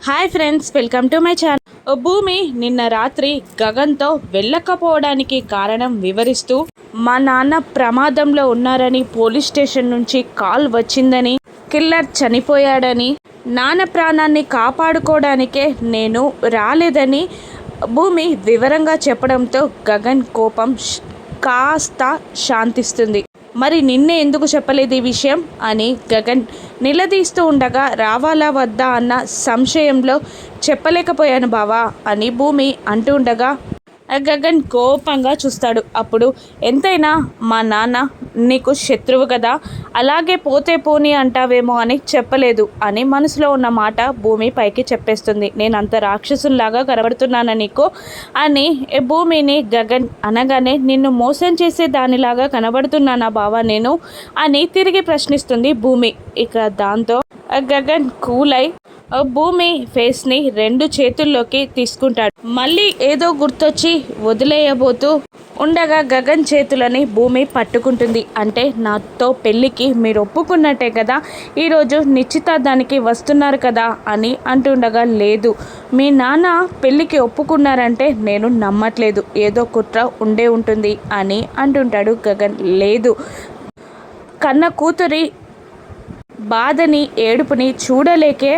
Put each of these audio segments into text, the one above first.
Hi friends, welcome to my channel. భూమి నిన్న రాత్రి గగన్తో వెళ్ళకపోవడానికి కారణం వివరిస్తూ మా నాన్న ప్రమాదంలో ఉన్నారని, పోలీస్ స్టేషన్ నుంచి కాల్ వచ్చిందని, కిల్లర్ చనిపోయాడని, నాన్న ప్రాణాన్ని కాపాడుకోవడానికే నేను రాలేదని భూమి వివరంగా చెప్పడంతో గగన్ కోపం కాస్త శాంతిస్తుంది. మరి నిన్నే ఎందుకు చెప్పలేదు ఈ విషయం అని గగన్ నిలదీస్తూ ఉండగా, రావాలా వద్దా అన్న సంశయంలో చెప్పలేకపోయాను బావా అని భూమి అంటూ ఉండగా గగన్ కోపంగా చూస్తాడు. అప్పుడు ఎంతైనా మా నాన్న నీకు శత్రువు కదా, అలాగే పోతే పోనీ అంటావేమో అని చెప్పలేదు అని మనసులో ఉన్న మాట భూమి పైకి చెప్పేస్తుంది. నేను అంత రాక్షసుల్లాగా కనబడుతున్నాను నీకు అని భూమిని గగన్ అనగానే, నిన్ను మోసం చేసే దానిలాగా కనబడుతున్నానా బావా నేను అని తిరిగి ప్రశ్నిస్తుంది భూమి. ఇక దాంతో గగన్ కూలై భూమి ఫేస్ని 2 చేతుల్లోకి తీసుకుంటాడు. మళ్ళీ ఏదో గుర్తొచ్చి వదిలేయబోతూ ఉండగా గగన్ చేతులని భూమి పట్టుకుంటుంది. అంటే నాతో పెళ్ళికి మీరు ఒప్పుకున్నట్టే కదా, ఈరోజు నిశ్చితార్థానికి వస్తున్నారు కదా అని అంటుండగా, లేదు మీ నాన్న పెళ్ళికి ఒప్పుకున్నారంటే నేను నమ్మట్లేదు, ఏదో కుట్ర ఉండే ఉంటుంది అని అంటుంటాడు గగన్. లేదు, కన్న కూతురి బాధని ఏడుపుని చూడలేకే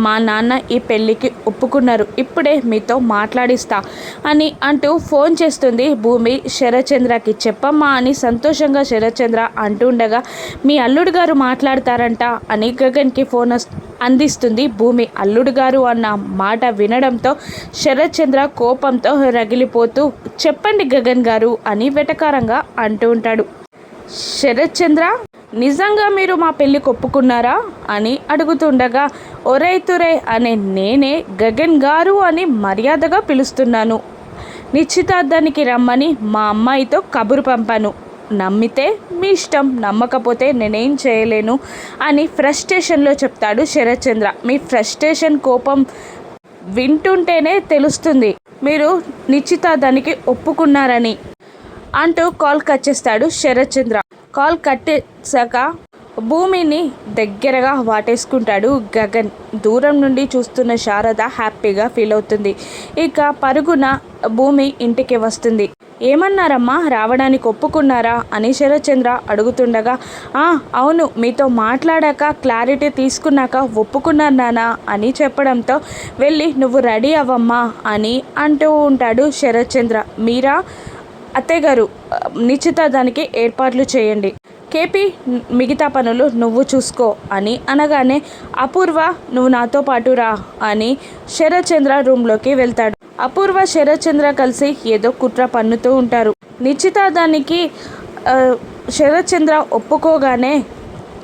మా నాన్న ఈ పెళ్ళికి ఒప్పుకున్నారు, ఇప్పుడే మీతో మాట్లాడిస్తా అని అంటూ ఫోన్ చేస్తుంది భూమి శరత్చంద్రకి. చెప్పమ్మా అని సంతోషంగా శరత్చంద్ర అంటూ ఉండగా, మీ అల్లుడు గారు మాట్లాడతారంట అని గగన్కి ఫోన్ అందిస్తుంది భూమి. అల్లుడు గారు అన్న మాట వినడంతో శరత్చంద్ర కోపంతో రగిలిపోతూ, చెప్పండి గగన్ గారు అని వెటకారంగా అంటూ ఉంటాడు. శరత్చంద్ర, నిజంగా మీరు మా పెళ్ళికి ఒప్పుకున్నారా అని అడుగుతుండగా, ఒరైతురే అనే నేనే గగన్ గారు అని మర్యాదగా పిలుస్తున్నాను. నిశ్చితార్థానికి రమ్మని మా అమ్మాయితో కబురు పంపాను. నమ్మితే మీ ఇష్టం, నమ్మకపోతే నేనేం చేయలేను అని ఫ్రస్ట్రేషన్లో చెప్తాడు శరత్చంద్ర. మీ ఫ్రస్ట్రేషన్, కోపం వింటుంటేనే తెలుస్తుంది మీరు నిశ్చితార్థానికి ఒప్పుకున్నారని అంటూ కాల్ కట్ చేస్తాడు శరత్చంద్ర. కాల్ కట్టేశాక భూమిని దగ్గరగా వాటేసుకుంటాడు గగన్. దూరం నుండి చూస్తున్న శారద హ్యాపీగా ఫీల్ అవుతుంది. ఇక పరుగున భూమి ఇంటికి వస్తుంది. ఏమన్నారమ్మా, రావడానికి ఒప్పుకున్నారా అని శరత్చంద్ర అడుగుతుండగా, అవును, మీతో మాట్లాడాక క్లారిటీ తీసుకున్నాక ఒప్పుకున్నారు నాన్న అని చెప్పడంతో, వెళ్ళి నువ్వు రెడీ అవ్వమ్మా అని అంటూ ఉంటాడు శరత్చంద్ర. మీరా అత్తయ్య గారు, నిశ్చితార్థానికి ఏర్పాట్లు చేయండి, కేపీ మిగతా పనులు నువ్వు చూసుకో అని అనగానే, అపూర్వ నువ్వు నాతో పాటు రా అని శరత్చంద్ర రూమ్లోకి వెళ్తాడు. అపూర్వ శరత్చంద్ర కలిసి ఏదో కుట్ర పన్నుతూ ఉంటారు. నిశ్చితార్థానికి శరత్చంద్ర ఒప్పుకోగానే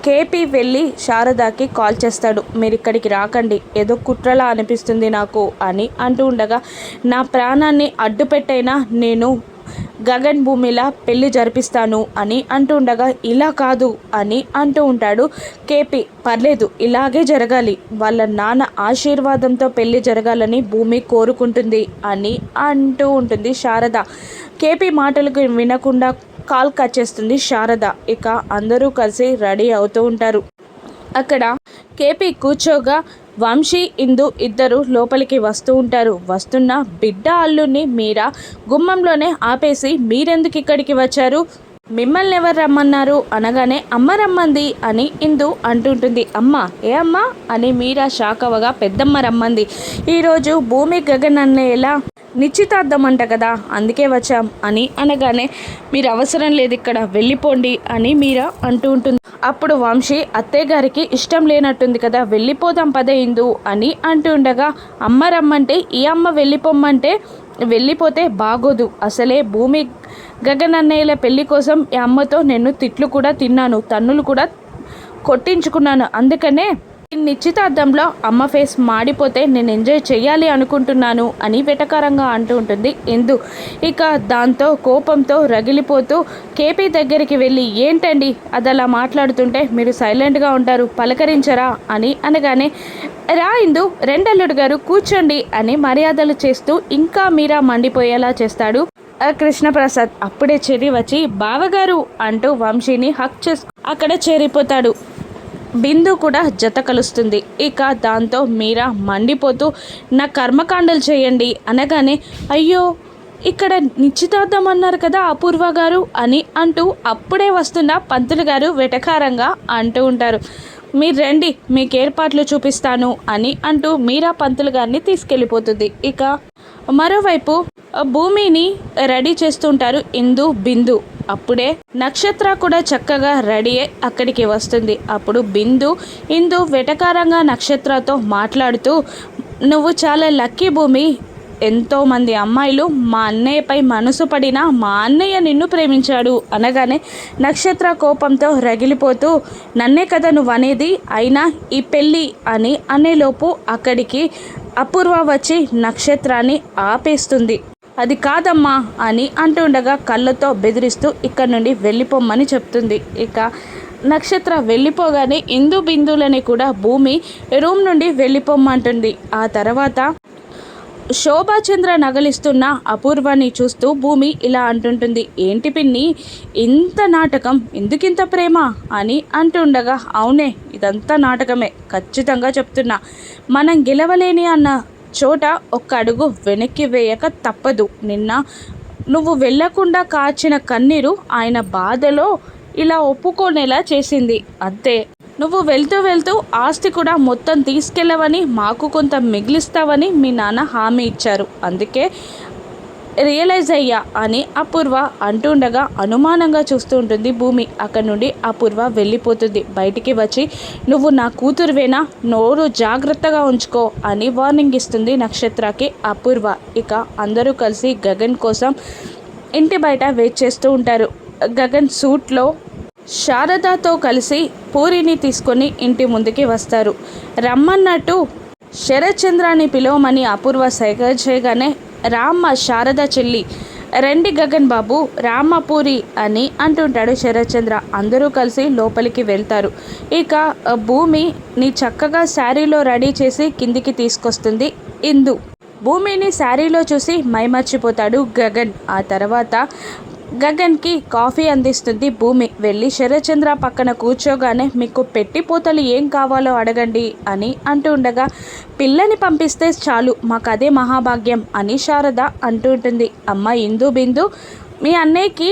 కేపీ వెళ్ళి శారదాకి కాల్ చేస్తాడు. మీరు ఇక్కడికి రాకండి, ఏదో కుట్రలా అనిపిస్తుంది నాకు అని అంటూ ఉండగా, నా ప్రాణాన్ని అడ్డుపెట్టైనా నేను గగన్ భూమిలా పెళ్లి జరిపిస్తాను అని అంటూ ఉండగా, ఇలా కాదు అని అంటూ ఉంటాడు కేపీ. పర్లేదు, ఇలాగే జరగాలి, వాళ్ళ నాన్న ఆశీర్వాదంతో పెళ్లి జరగాలని భూమి కోరుకుంటుంది అని అంటూ ఉంటుంది శారద. కేపీ మాటలకు వినకుండా కాల్ కట్ చేస్తుంది శారద. ఇక అందరూ కలిసి రెడీ అవుతూ ఉంటారు. అక్కడ కేపీ కూర్చోగా వంశీ, ఇందు ఇద్దరు లోపలికి వస్తూ ఉంటారు. వస్తున్న బిడ్డ అల్లుని మీరా గుమ్మంలోనే ఆపేసి, మీరెందుకు ఇక్కడికి వచ్చారు, మిమ్మల్ని ఎవరు రమ్మన్నారు అనగానే, అమ్మ రమ్మంది అని ఇందు అంటుంటుంది. అమ్మ? ఏ అమ్మ అని మీరా షాక్ అవ్వగా, పెద్దమ్మ రమ్మంది, ఈరోజు భూమి గగన్ అన్నయ్యలా నిశ్చితార్థం అంట కదా, అందుకే వచ్చాం అని అనగానే, మీరు అవసరం లేదు ఇక్కడ, వెళ్ళిపోండి అని మీరా అంటూ ఉంటుంది. అప్పుడు వంశీ, అత్తయ్య గారికి ఇష్టం లేనట్టుంది కదా, వెళ్ళిపోదాం పదే ఇందు అని అంటూ ఉండగా, అమ్మ రమ్మంటే ఈ అమ్మ వెళ్ళిపోమ్మంటే వెళ్ళిపోతే బాగోదు, అసలే భూమి గగన్ అన్నయ్యల పెళ్లి కోసం ఈ అమ్మతో నేను తిట్లు కూడా తిన్నాను, తన్నులు కూడా కొట్టించుకున్నాను, అందుకనే నిశ్చితార్థంలో అమ్మ ఫేస్ మాడిపోతే నేను ఎంజాయ్ చేయాలి అనుకుంటున్నాను అని వెటకారంగా అంటూ ఉంటుంది ఇందు. ఇక దాంతో కోపంతో రగిలిపోతూ కేపీ దగ్గరికి వెళ్ళి, ఏంటండి అది అలా మాట్లాడుతుంటే మీరు సైలెంట్గా ఉంటారు, పలకరించరా అని అనగానే, రా ఇందు, రెండల్లుడు గారు కూర్చోండి అని మర్యాదలు చేస్తూ ఇంకా మీరా మండిపోయేలా చేస్తాడు కృష్ణప్రసాద్. అప్పుడే చెరి వచ్చి, బావగారు అంటూ వంశీని హక్ చేసి అక్కడ చేరిపోతాడు. బిందు కూడా జత కలుస్తుంది. ఇక దాంతో మీరా మండిపోతూ నా కర్మకాండలు చేయండి అనగానే, అయ్యో ఇక్కడ నిశ్చితార్థం అన్నారు కదా అపూర్వ గారు అని అంటూ అప్పుడే వస్తున్న పంతులు గారు వెటకారంగా అంటూ ఉంటారు. మీరు రండి, మీకు ఏర్పాట్లు చూపిస్తాను అని అంటూ మీరా పంతులు గారిని తీసుకెళ్ళిపోతుంది. ఇక మరోవైపు భూమిని రెడీ చేస్తుంటారు ఇందు బిందు. అప్పుడే నక్షత్ర కూడా చక్కగా రెడీ అయి అక్కడికి వస్తుంది. అప్పుడు బిందు ఇందు వెటకారంగా నక్షత్రతో మాట్లాడుతూ, నువ్వు చాలా లక్కీ భూమి, ఎంతోమంది అమ్మాయిలు మా అన్నయ్యపై మనసు పడినా మా అన్నయ్య నిన్ను ప్రేమించాడు అనగానే నక్షత్ర కోపంతో రగిలిపోతూ, నన్నే కదా నువ్వు అనేది, అయినా ఈ పెళ్ళి అని అనేలోపు అక్కడికి అపూర్వ వచ్చి నక్షత్రాన్ని ఆపేస్తుంది. అది కాదమ్మా అని అంటుండగా కళ్ళతో బెదిరిస్తూ ఇక్కడి నుండి వెళ్ళిపోమ్మని చెప్తుంది. ఇక నక్షత్ర వెళ్ళిపోగానే ఇందు బిందులని కూడా భూమి రూమ్ నుండి వెళ్ళిపోమ్మంటుంది. ఆ తర్వాత శోభాచంద్ర నగలిస్తున్న అపూర్వాన్ని చూస్తూ భూమి ఇలా అంటుంటుంది, ఏంటి పిన్ని ఇంత నాటకం, ఎందుకింత ప్రేమ అని అంటుండగా, అవునే ఇదంతా నాటకమే, ఖచ్చితంగా చెప్తున్నా, మనం గెలవలేని అన్న చోట ఒక్క అడుగు వెనక్కి వేయక తప్పదు. నిన్న నువ్వు వెళ్లకుండా కాచిన కన్నీరు ఆయన బాధలో ఇలా ఒప్పుకోనేలా చేసింది, అంతే. నువ్వు వెళ్తూ వెళ్తూ ఆస్తి కూడా మొత్తం తీసుకెళ్ళవని, మాకు కొంత మిగిలిస్తావని మీ నాన్న హామీ ఇచ్చారు, అందుకే రియలైజ్ అయ్యా అని అపూర్వ అంటుండగా అనుమానంగా చూస్తూ ఉంటుంది భూమి. అక్కడి నుండి అపూర్వ వెళ్ళిపోతుంది. బయటికి వచ్చి, నువ్వు నా కూతురువేనా, నోరు జాగ్రత్తగా ఉంచుకో అని వార్నింగ్ ఇస్తుంది నక్షత్రకి అపూర్వ. ఇక అందరూ కలిసి గగన్ కోసం ఇంటి బయట వెయిట్ చేస్తూ ఉంటారు. గగన్ సూట్లో శారదతో కలిసి పూరిని తీసుకొని ఇంటి ముందుకి వస్తారు. రమ్మన్నట్టు శరత్చంద్రాన్ని పిలవమని అపూర్వ సైగ చేయగానే, రామ్మ శారద చెల్లి, రండి గగన్ బాబు, రామ్మ పూరి అని అంటుంటాడు శరత్చంద్ర. అందరూ కలిసి లోపలికి వెళ్తారు. ఇక భూమిని చక్కగా శారీలో రెడీ చేసి కిందికి తీసుకొస్తుంది ఇందు. భూమిని శారీలో చూసి మైమర్చిపోతాడు గగన్. ఆ తర్వాత గగన్కి కాఫీ అందిస్తుంది భూమి. వెళ్ళి శరత్చంద్ర పక్కన కూర్చోగానే, మీకు పెట్టిపోతలు ఏం కావాలో అడగండి అని అంటూ ఉండగా, పిల్లని పంపిస్తే చాలు, మాకు అదే మహాభాగ్యం అని శారద అంటూ ఉంటుంది. అమ్మ ఇందు బిందు, మీ అన్నయ్యకి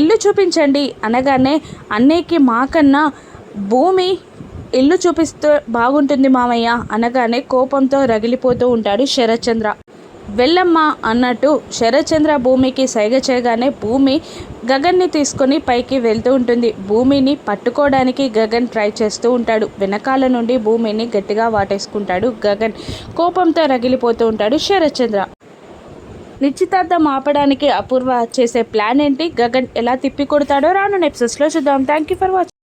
ఇల్లు చూపించండి అనగానే, అన్నయ్యకి మాకన్నా భూమి ఇల్లు చూపిస్తూ బాగుంటుంది మామయ్య అనగానే కోపంతో రగిలిపోతూ ఉంటాడు శరత్చంద్ర. వెళ్ళమ్మా అన్నట్టు శరత్చంద్ర భూమికి సైగ చేయగానే భూమి గగన్ని తీసుకొని పైకి వెళ్తూ ఉంటుంది. భూమిని పట్టుకోవడానికి గగన్ ట్రై చేస్తూ ఉంటాడు. వెనకాల నుండి భూమిని గట్టిగా వాటేసుకుంటాడు గగన్. కోపంతో రగిలిపోతూ ఉంటాడు శరత్చంద్ర. నిశ్చితార్థం ఆపడానికి అపూర్వ చేసే ప్లాన్ ఏంటి, గగన్ ఎలా తిప్పి కొడతాడో రాను ఎపిసోడ్స్లో చూద్దాం. Thank you for watching.